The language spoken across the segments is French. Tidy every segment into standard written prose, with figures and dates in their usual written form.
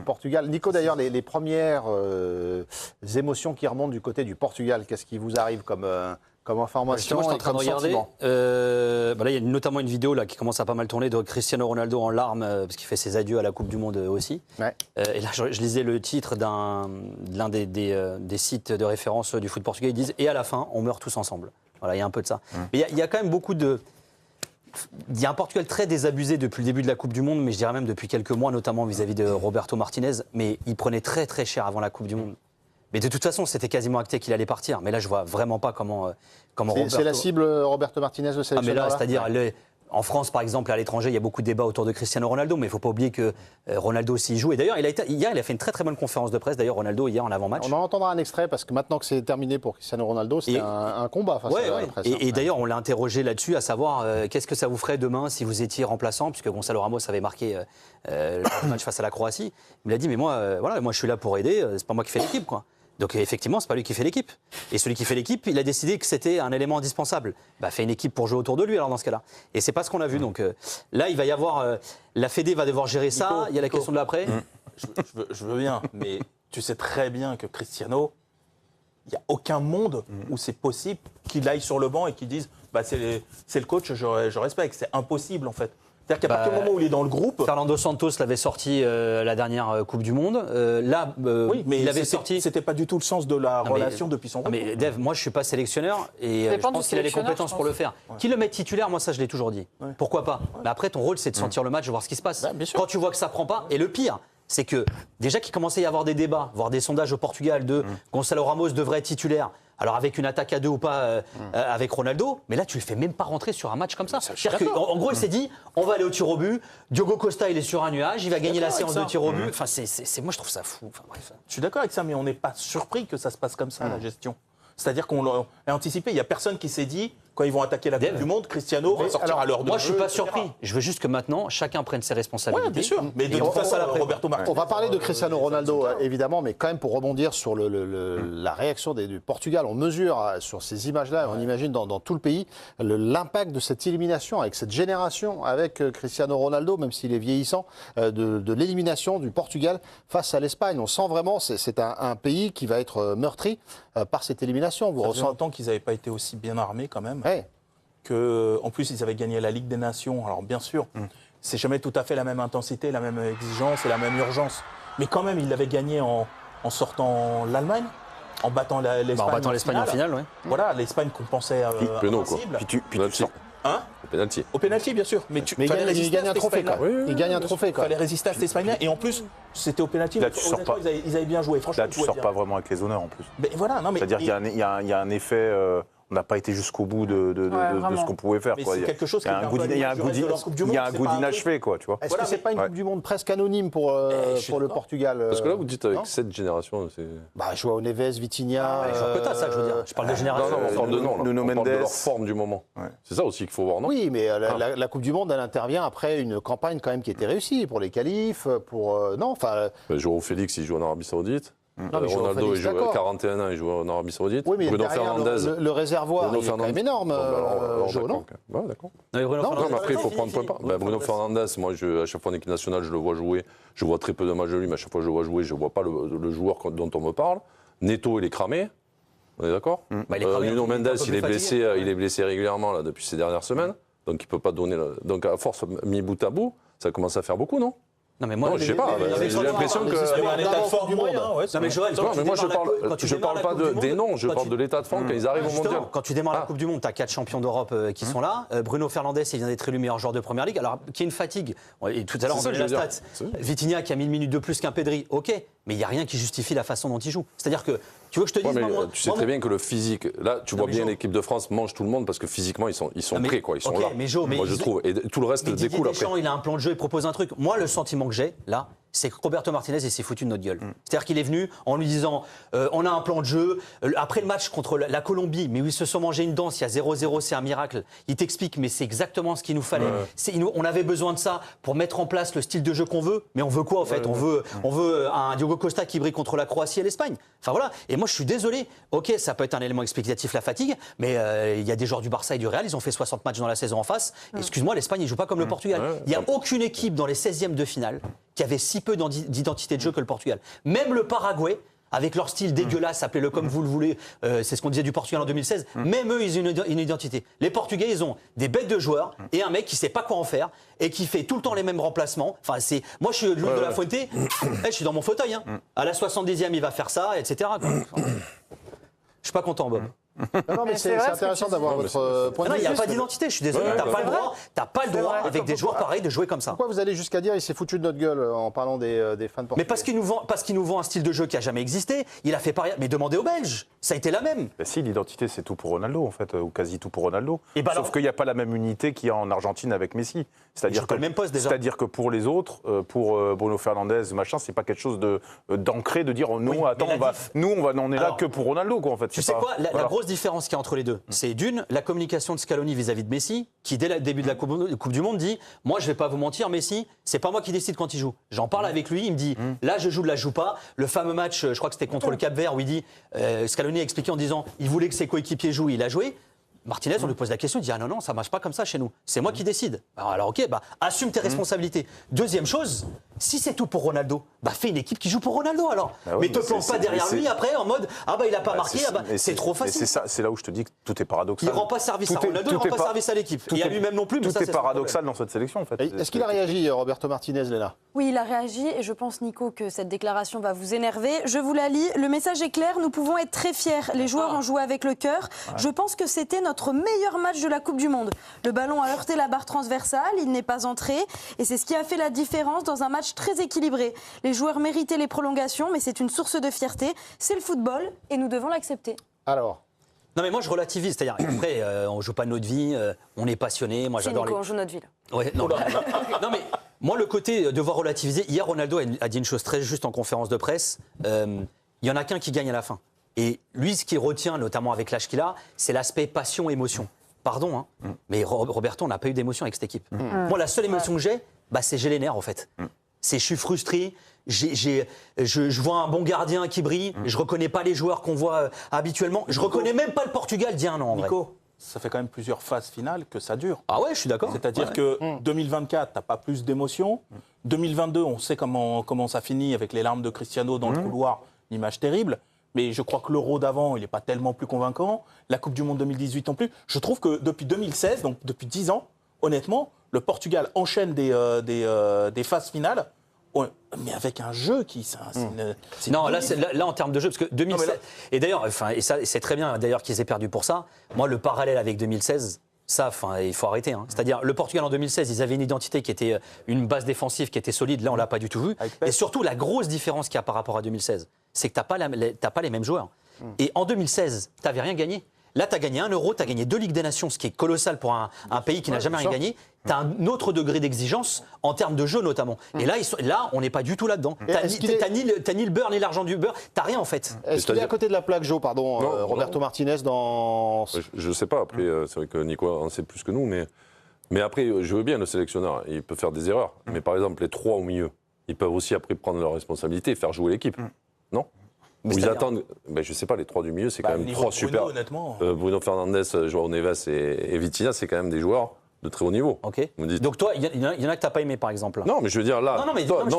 Portugal. Nico, d'ailleurs, les premières émotions qui remontent du côté du Portugal, qu'est-ce qui vous arrive comme information? Moi, je suis en train de regarder. Là, il y a notamment une vidéo là, qui commence à pas mal tourner de Cristiano Ronaldo en larmes parce qu'il fait ses adieux à la Coupe du Monde aussi. Ouais. Et là, je lisais le titre de l'un des sites de référence du foot portugais. Ils disent « Et à la fin, on meurt tous ensemble ». Voilà, il y a un peu de ça. Mais il y a quand même beaucoup de... Il y a un Portugal très désabusé depuis le début de la Coupe du Monde, mais je dirais même depuis quelques mois, notamment vis-à-vis de Roberto Martinez. Mais il prenait très très cher avant la Coupe du Monde. Mais de toute façon, c'était quasiment acté qu'il allait partir. Mais là, je vois vraiment pas comment Roberto... C'est la cible Roberto Martinez, le sélectionneur. C'est-à-dire, en France, par exemple, à l'étranger, il y a beaucoup de débats autour de Cristiano Ronaldo, mais il ne faut pas oublier que Ronaldo aussi joue. Et d'ailleurs, hier, il a fait une très très bonne conférence de presse. D'ailleurs, Ronaldo, hier, en avant-match. On en entendra un extrait, parce que maintenant que c'est terminé pour Cristiano Ronaldo, c'était un combat face à la presse. Et d'ailleurs, on l'a interrogé là-dessus, à savoir, qu'est-ce que ça vous ferait demain si vous étiez remplaçant, puisque Gonzalo Ramos avait marqué le match face à la Croatie. Il a dit, mais moi, moi je suis là pour aider, c'est pas moi qui fais l'équipe, quoi. Donc effectivement, c'est pas lui qui fait l'équipe. Et celui qui fait l'équipe, il a décidé que c'était un élément indispensable. Fait une équipe pour jouer autour de lui, alors dans ce cas-là. Et c'est pas ce qu'on a vu. Donc là, il va y avoir... la Fédé va devoir gérer ça. Nico, il y a la question de l'après. Je veux bien, mais tu sais très bien que Cristiano, il n'y a aucun monde où c'est possible qu'il aille sur le banc et qu'il dise c'est le coach, je respecte. C'est impossible, en fait. C'est-à-dire qu'à partir du moment où il est dans le groupe... Fernando Santos l'avait sorti la dernière Coupe du Monde. Oui, mais il avait sorti... C'était pas du tout le sens de la relation depuis son retour. Mais Dave, moi je suis pas sélectionneur et je pense qu'il a les compétences pour le faire. Qu'il le mette titulaire, moi ça je l'ai toujours dit. Ouais. Pourquoi pas? Mais après ton rôle c'est de sentir le match, de voir ce qui se passe. Quand tu vois que ça prend pas, et le pire, c'est que déjà qu'il commençait à y avoir des débats, voire des sondages au Portugal de Gonzalo Ramos devrait être titulaire. Alors avec une attaque à deux ou pas avec Ronaldo, mais là tu le fais même pas rentrer sur un match comme ça. En gros il s'est dit, on va aller au tir au but, Diogo Costa il est sur un nuage, il va gagner la séance de tir au but. Enfin, moi je trouve ça fou. Enfin, bref. Je suis d'accord avec ça, mais on n'est pas surpris que ça se passe comme ça, la gestion. C'est-à-dire qu'on l'a anticipé, il n'y a personne qui s'est dit, quand ils vont attaquer la Coupe du Monde, Cristiano va sortir à l'heure de jeu. Moi, je ne suis pas surpris. Je veux juste que maintenant, chacun prenne ses responsabilités. Oui, bien sûr. Mais de toute façon, Roberto Martinez. On va parler de Cristiano Ronaldo, évidemment, mais quand même pour rebondir sur la réaction du Portugal, on mesure sur ces images-là, on imagine dans tout le pays, l'impact de cette élimination avec cette génération, avec Cristiano Ronaldo, même s'il est vieillissant, de l'élimination du Portugal face à l'Espagne. On sent vraiment, c'est un pays qui va être meurtri par cette élimination. Ça faisait longtemps qu'ils n'avaient pas été aussi bien armés quand même. Ouais. En plus, ils avaient gagné la Ligue des Nations. Alors bien sûr, c'est jamais tout à fait la même intensité, la même exigence et la même urgence. Mais quand même, ils l'avaient gagné en sortant l'Allemagne, en battant l'Espagne en finale. Ouais. Voilà, l'Espagne qu'on pensait invincible. Puis tu sors. Hein? Au pénalty. Au pénalty, bien sûr. Mais il gagne un trophée, quoi. Il gagne un trophée, quoi. Il fallait résister à cette Espagne-là. Et en plus, c'était au pénalty. Là, tu sors pas. Ils avaient bien joué. Franchement, Là, tu sors pas vraiment avec les honneurs, en plus. Mais voilà, non, mais c'est-à-dire qu'il y a un effet... on n'a pas été jusqu'au bout de ce qu'on pouvait faire. Mais c'est quelque chose qui il y a un goût d'inachevé, quoi, tu vois. Est-ce que c'est pas une Coupe du Monde presque anonyme pour le Portugal? Parce que là, vous dites avec cette génération, c'est... Joao Neves, Vitinha... ça que je veux dire. Je parle de génération. Non, on parle de nom, Nuno on parle de Mendes. leur forme du moment. Ouais. C'est ça aussi qu'il faut voir, non? Oui, mais la Coupe du Monde, elle intervient après une campagne quand même qui était réussie pour les qualifs, pour... Joao Félix, il joue en Arabie Saoudite. Ronaldo, il joue à 41 ans, il joue en Arabie Saoudite. Oui, mais Bruno derrière, Fernandes. le réservoir, il est quand même énorme, Joe, non? Ouais, d'accord. Mais après, il faut prendre point par. Bruno Fernandes, moi, à chaque fois en équipe nationale, je le vois jouer. Je vois très peu de matchs de lui, mais à chaque fois que je le vois jouer, je ne vois pas le joueur dont on me parle. Neto, il est cramé. On est d'accord? Nuno Mendes, il est blessé régulièrement là, depuis ces dernières semaines. Donc, il ne peut pas donner. Donc, à force, mis bout à bout, ça commence à faire beaucoup, non? Non, mais moi, je sais pas, j'ai l'impression que. C'est un état de forme du moyen. Non, mais Joël, mais moi, je parle pas des noms, je parle de l'état de forme quand ils arrivent au mondial. Quand tu démarres la Coupe du Monde, tu as 4 champions d'Europe qui sont là. Bruno Fernandes, il vient d'être élu meilleur joueur de première ligue. Alors, qui a une fatigue. Et tout à l'heure, on donnait la stat. Vitinha qui a 1000 minutes de plus qu'un Pedri, ok. Mais il n'y a rien qui justifie la façon dont il joue. C'est-à-dire que, tu veux que je te dise... tu sais très bien que le physique... Là, tu vois bien l'équipe de France mange tout le monde parce que physiquement, ils sont prêts, quoi. Ils sont là. Mais Joe, moi, je trouve. Et tout le reste découle après. Il a un plan de jeu, il propose un truc. Moi, le sentiment que j'ai, là, c'est que Roberto Martinez, il s'est foutu de notre gueule. C'est-à-dire qu'il est venu en lui disant on a un plan de jeu. Après le match contre la Colombie, mais où ils se sont mangés une danse, il y a 0-0, c'est un miracle. Il t'explique, mais c'est exactement ce qu'il nous fallait. On avait besoin de ça pour mettre en place le style de jeu qu'on veut. Mais on veut quoi, en fait? On veut un Diogo Costa qui brille contre la Croatie et l'Espagne. Enfin voilà. Et moi, je suis désolé. Ok, ça peut être un élément explicatif, la fatigue, mais il y a des joueurs du Barça et du Real, ils ont fait 60 matchs dans la saison en face. Excuse-moi, l'Espagne, ils jouent pas comme le Portugal. Il n'y a aucune équipe dans les 16e de finale qui avait 6 peu d'identité de jeu que le Portugal. Même le Paraguay, avec leur style dégueulasse, appelez-le comme vous le voulez, c'est ce qu'on disait du Portugal en 2016, même eux, ils ont une identité. Les Portugais, ils ont des bêtes de joueurs et un mec qui sait pas quoi en faire et qui fait tout le temps les mêmes remplacements. Enfin, moi, je suis de l'autre de la Fuente, je suis dans mon fauteuil. Hein. À la 70e, il va faire ça, etc. Quoi. Enfin, je suis pas content, Bob. Non, mais c'est intéressant d'avoir votre point de vue. Il n'y a pas d'identité, je suis désolé. T'as pas le droit, avec des joueurs pareils, de jouer comme ça. Pourquoi vous allez jusqu'à dire il s'est foutu de notre gueule en parlant des fans portugais? Mais parce qu'il nous vend un style de jeu qui a jamais existé. Il a fait pareil. Mais demandez aux Belges, ça a été la même. Bah si, l'identité, c'est tout pour Ronaldo, en fait, ou quasi tout pour Ronaldo. Bah Sauf qu'il n'y a pas la même unité qu'il y a en Argentine avec Messi. C'est-à-dire que le même poste déjà. C'est-à-dire que pour les autres, pour Bruno Fernandes, machin, c'est pas quelque chose d'ancré de dire non, attends, on est là que pour Ronaldo, quoi, en fait. Tu sais quoi, la grosse différence qu'il y a entre les deux, c'est d'une, la communication de Scaloni vis-à-vis de Messi, qui dès le début de la Coupe du Monde dit, moi je vais pas vous mentir, Messi, c'est pas moi qui décide quand il joue. J'en parle avec lui, il me dit, là je joue, là je joue pas. Le fameux match, je crois que c'était contre le Cap-Vert, où il dit, Scaloni a expliqué en disant, il voulait que ses coéquipiers jouent, il a joué. Martinez, on lui pose la question, il dit, ah non, ça marche pas comme ça chez nous. C'est moi qui décide. Alors ok, assume tes responsabilités. Deuxième chose, si c'est tout pour Ronaldo, fais une équipe qui joue pour Ronaldo alors. Mais te plante pas derrière lui après en mode, il a pas marqué, c'est trop facile. C'est là où je te dis que tout est paradoxal. Il rend pas service à Ronaldo, il rend pas service à l'équipe. Et à lui-même non plus. Tout est paradoxal dans cette sélection en fait. Est-ce qu'il a réagi, Roberto Martinez, Léna? Oui, il a réagi et je pense, Nico, que cette déclaration va vous énerver. Je vous la lis. Le message est clair, nous pouvons être très fiers. Les joueurs ont joué avec le cœur. Je pense que c'était notre meilleur match de la Coupe du Monde. Le ballon a heurté la barre transversale, il n'est pas entré. Et c'est ce qui a fait la différence dans un match très équilibré. Les joueurs méritaient les prolongations, mais c'est une source de fierté. C'est le football et nous devons l'accepter. Alors non mais moi je relativise, c'est-à-dire après on joue pas notre vie, on est passionné, moi j'adore Nico, on joue notre vie. Ouais, non mais moi le côté devoir relativiser, hier Ronaldo a dit une chose très juste en conférence de presse, il y en a qu'un qui gagne à la fin. Et lui ce qu'il retient notamment avec l'âge qu'il a, c'est l'aspect passion, émotion. Pardon, hein, mais Roberto, on n'a pas eu d'émotion avec cette équipe. Moi la seule émotion que j'ai, c'est j'ai les nerfs en fait. C'est je suis frustré, je vois un bon gardien qui brille, je reconnais pas les joueurs qu'on voit habituellement, je reconnais même pas le Portugal d'il y a un an en vrai. Nico, ça fait quand même plusieurs phases finales que ça dure. Ah ouais, je suis d'accord. C'est-à-dire que 2024, t'as pas plus d'émotion. 2022, on sait comment ça finit avec les larmes de Cristiano dans le couloir, l'image terrible. Mais je crois que l'Euro d'avant, il n'est pas tellement plus convaincant. La Coupe du Monde 2018 non plus. Je trouve que depuis 2016, donc depuis 10 ans, honnêtement, le Portugal enchaîne des phases finales. Mais avec un jeu qui... Non, là, en termes de jeu, parce que 2016... Et d'ailleurs, et ça, c'est très bien d'ailleurs qu'ils aient perdu pour ça. Moi, le parallèle avec 2016... Ça, il faut arrêter. Hein. C'est-à-dire, le Portugal en 2016, ils avaient une identité qui était une base défensive qui était solide. Là, on l'a pas du tout vu. Et surtout, la grosse différence qu'il y a par rapport à 2016, c'est que t'as pas les mêmes joueurs. Et en 2016, t'avais rien gagné. Là, tu as gagné 1 euro, tu as gagné 2 Ligues des Nations, ce qui est colossal pour un pays qui n'a jamais rien gagné. Tu as un autre degré d'exigence en termes de jeu notamment. Et là, on n'est pas du tout là-dedans. Tu ni le beurre ni l'argent du beurre, tu rien en fait. Est-ce qu'il est à côté de la plaque, Joe, pardon, Roberto Martinez dans... Je ne sais pas, après, c'est vrai que Nico en sait plus que nous, mais après, je veux bien le sélectionneur, il peut faire des erreurs. Mais par exemple, les 3 au milieu, ils peuvent aussi après prendre leurs responsabilités et faire jouer l'équipe. Non? Où ils attendent, je sais pas, les 3 du milieu, c'est quand même 3 super. Honnêtement. Bruno Fernandes, Joao Neves et Vitinha, c'est quand même des joueurs de très haut niveau. Ok. Donc toi, il y en a que t'as pas aimé par exemple. Non, mais je veux dire là.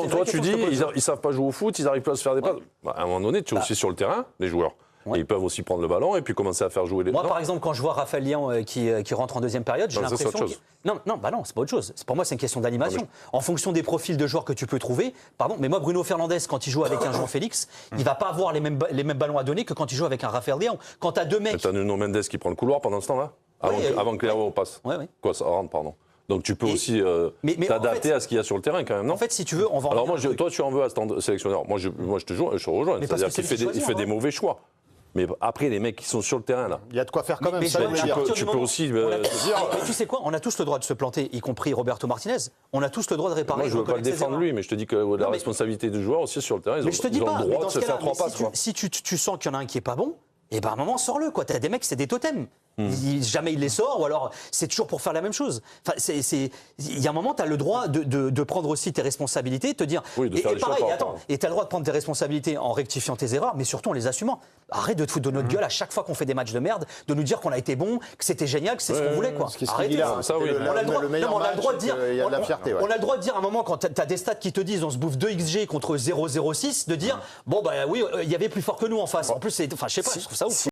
Toi, tu dis, ils savent pas jouer au foot, ils n'arrivent pas à se faire des passes. À un moment donné, tu es aussi sur le terrain, les joueurs. Et ils peuvent aussi prendre le ballon et puis commencer à faire jouer les. Moi, par exemple, quand je vois Raphaël Lyan qui rentre en deuxième période, j'ai l'impression. Non, c'est pas autre chose. Pour moi, c'est une question d'animation. En fonction des profils de joueurs que tu peux trouver. Pardon, mais moi, Bruno Fernandes, quand il joue avec un João Félix, il va pas avoir les mêmes ballons à donner que quand il joue avec un Raphaël Lyan. Quand tu as 2 mecs. Tu as Nuno Mendes qui prend le couloir pendant ce temps-là, avant que Léao passe. Quoi, ça rentre, pardon. Donc tu peux aussi t'adapter à ce qu'il y a sur le terrain quand même, non? En fait, si tu veux, on va. Alors toi, tu en veux à ce sélectionneur. Moi, je te rejoins. C'est-à-dire qu'il fait des mauvais choix. Mais après, les mecs qui sont sur le terrain, là. Il y a de quoi faire quand même. Tu peux aussi te dire. Mais tu sais quoi, on a tous le droit de se planter, y compris Roberto Martinez. On a tous le droit de réparer. Moi, je ne veux pas le défendre lui, mais je te dis que la responsabilité du joueur aussi sur le terrain, ils ont le droit de se faire 3 passes. Si tu sens qu'il y en a un qui est pas bon, et ben à un moment, sors-le, quoi. T'as des mecs, c'est des totems. Jamais il les sort, ou alors c'est toujours pour faire la même chose. Enfin, il y a un moment, tu as le droit de prendre aussi tes responsabilités, te dire. Oui, de faire des choix pareil, forts, attends, et tu as le droit de prendre tes responsabilités en rectifiant tes erreurs, mais surtout en les assumant. Arrête de te foutre de notre gueule à chaque fois qu'on fait des matchs de merde, de nous dire qu'on a été bon, que c'était génial, que c'est ce qu'on voulait. Quoi. Arrêtez ça. Ça, oui. On a le droit de dire. Il y a de la fierté. On a le droit de dire à un moment, quand tu as des stats qui te disent on se bouffe 2 XG contre 0,06, de dire bon, bah oui, il y avait plus fort que nous en face. En plus, je sais pas, je trouve ça ouf.